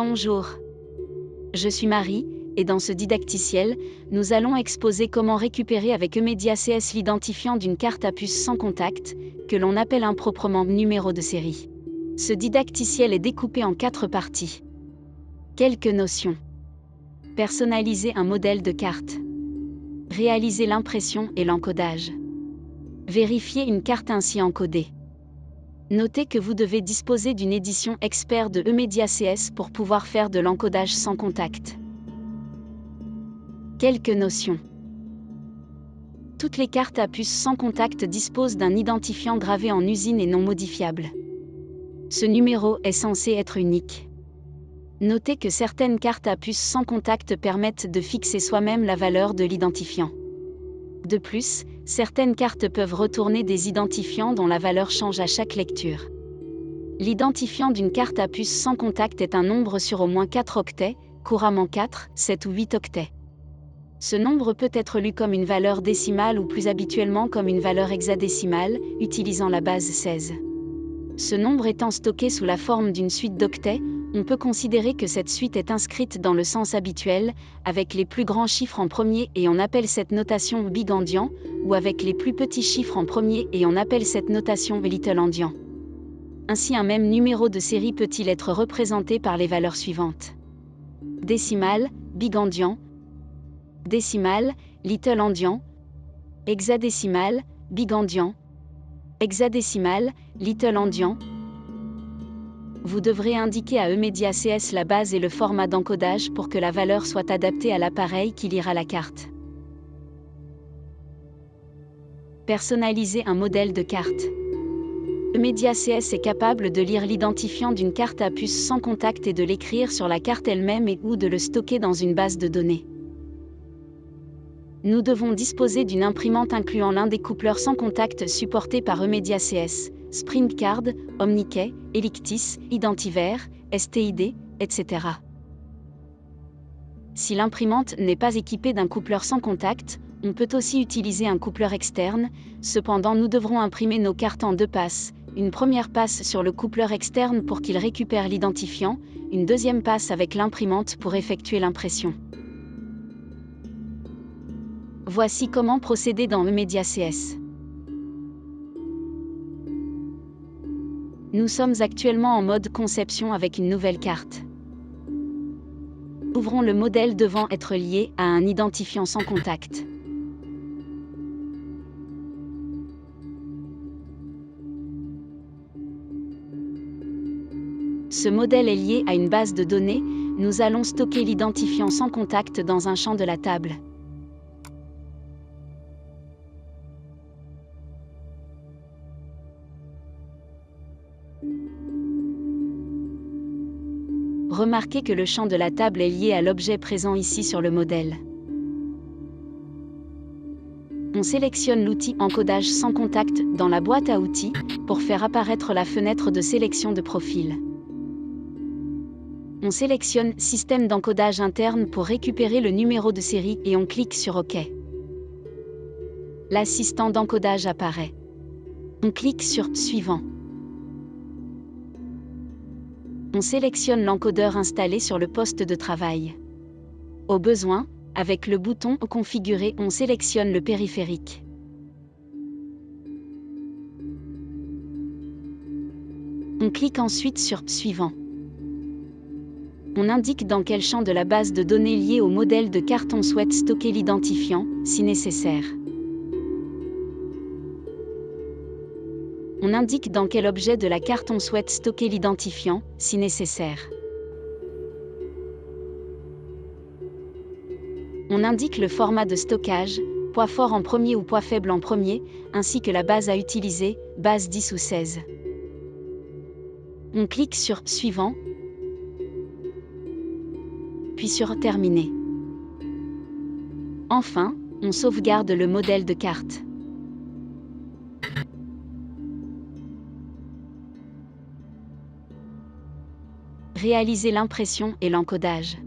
Bonjour. Je suis Marie, et dans ce didacticiel, nous allons exposer comment récupérer avec Emedia CS l'identifiant d'une carte à puce sans contact, que l'on appelle improprement numéro de série. Ce didacticiel est découpé en 4 parties. Quelques notions. Personnaliser un modèle de carte. Réaliser l'impression et l'encodage. Vérifier une carte ainsi encodée. Notez que vous devez disposer d'une édition expert de Emedia CS pour pouvoir faire de l'encodage sans contact. Quelques notions. Toutes les cartes à puce sans contact disposent d'un identifiant gravé en usine et non modifiable. Ce numéro est censé être unique. Notez que certaines cartes à puce sans contact permettent de fixer soi-même la valeur de l'identifiant. De plus, certaines cartes peuvent retourner des identifiants dont la valeur change à chaque lecture. L'identifiant d'une carte à puce sans contact est un nombre sur au moins 4 octets, couramment 4, 7 ou 8 octets. Ce nombre peut être lu comme une valeur décimale ou plus habituellement comme une valeur hexadécimale, utilisant la base 16. Ce nombre étant stocké sous la forme d'une suite d'octets, on peut considérer que cette suite est inscrite dans le sens habituel, avec les plus grands chiffres en premier et on appelle cette notation big endian, ou avec les plus petits chiffres en premier et on appelle cette notation little endian. Ainsi un même numéro de série peut-il être représenté par les valeurs suivantes. Décimale, big endian. Décimale, little endian. Hexadécimale, big endian. Hexadécimale, little endian. Vous devrez indiquer à Emedia CS la base et le format d'encodage pour que la valeur soit adaptée à l'appareil qui lira la carte. Personnaliser un modèle de carte. Emedia CS est capable de lire l'identifiant d'une carte à puce sans contact et de l'écrire sur la carte elle-même et ou de le stocker dans une base de données. Nous devons disposer d'une imprimante incluant l'un des coupleurs sans contact supportés par Emedia CS, Springcard, Omnikey, Elictis, Identiver, STID, etc. Si l'imprimante n'est pas équipée d'un coupleur sans contact, on peut aussi utiliser un coupleur externe, cependant nous devrons imprimer nos cartes en 2 passes, une première passe sur le coupleur externe pour qu'il récupère l'identifiant, une deuxième passe avec l'imprimante pour effectuer l'impression. Voici comment procéder dans Emedia CS. Nous sommes actuellement en mode conception avec une nouvelle carte. Ouvrons le modèle devant être lié à un identifiant sans contact. Ce modèle est lié à une base de données, nous allons stocker l'identifiant sans contact dans un champ de la table. Remarquez que le champ de la table est lié à l'objet présent ici sur le modèle. On sélectionne l'outil Encodage sans contact dans la boîte à outils pour faire apparaître la fenêtre de sélection de profil. On sélectionne Système d'encodage interne pour récupérer le numéro de série et on clique sur OK. L'assistant d'encodage apparaît. On clique sur Suivant. On sélectionne l'encodeur installé sur le poste de travail. Au besoin, avec le bouton Configurer, on sélectionne le périphérique. On clique ensuite sur Suivant. On indique dans quel champ de la base de données liée au modèle de carte on souhaite stocker l'identifiant, si nécessaire. On indique dans quel objet de la carte on souhaite stocker l'identifiant, si nécessaire. On indique le format de stockage, poids fort en premier ou poids faible en premier, ainsi que la base à utiliser, base 10 ou 16. On clique sur Suivant, puis sur Terminer. Enfin, on sauvegarde le modèle de carte. Réaliser l'impression et l'encodage.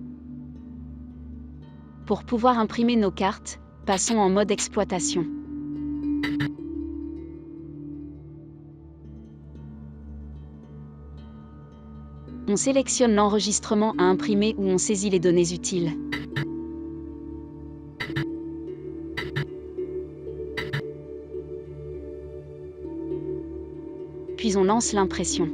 Pour pouvoir imprimer nos cartes, passons en mode exploitation. On sélectionne l'enregistrement à imprimer où on saisit les données utiles. Puis on lance l'impression.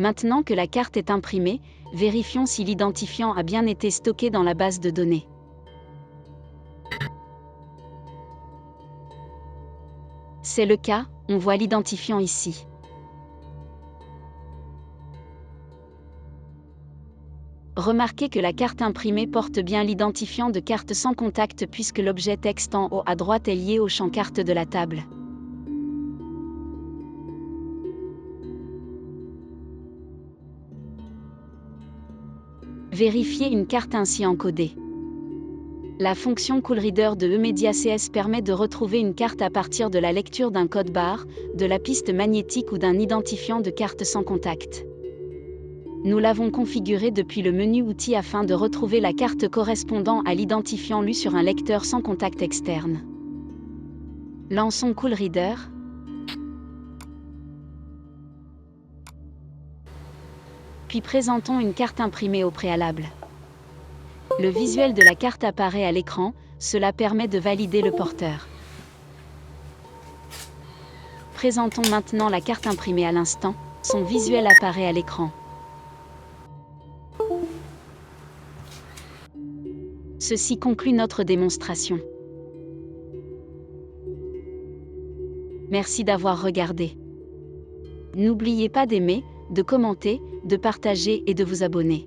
Maintenant que la carte est imprimée, vérifions si l'identifiant a bien été stocké dans la base de données. C'est le cas, on voit l'identifiant ici. Remarquez que la carte imprimée porte bien l'identifiant de carte sans contact puisque l'objet texte en haut à droite est lié au champ carte de la table. Vérifiez une carte ainsi encodée. La fonction CoolReader de eMediaCS permet de retrouver une carte à partir de la lecture d'un code barre, de la piste magnétique ou d'un identifiant de carte sans contact. Nous l'avons configuré depuis le menu Outils afin de retrouver la carte correspondant à l'identifiant lu sur un lecteur sans contact externe. Lançons CoolReader. Puis présentons une carte imprimée au préalable. Le visuel de la carte apparaît à l'écran, cela permet de valider le porteur. Présentons maintenant la carte imprimée à l'instant, son visuel apparaît à l'écran. Ceci conclut notre démonstration. Merci d'avoir regardé. N'oubliez pas d'aimer, de commenter, de partager et de vous abonner.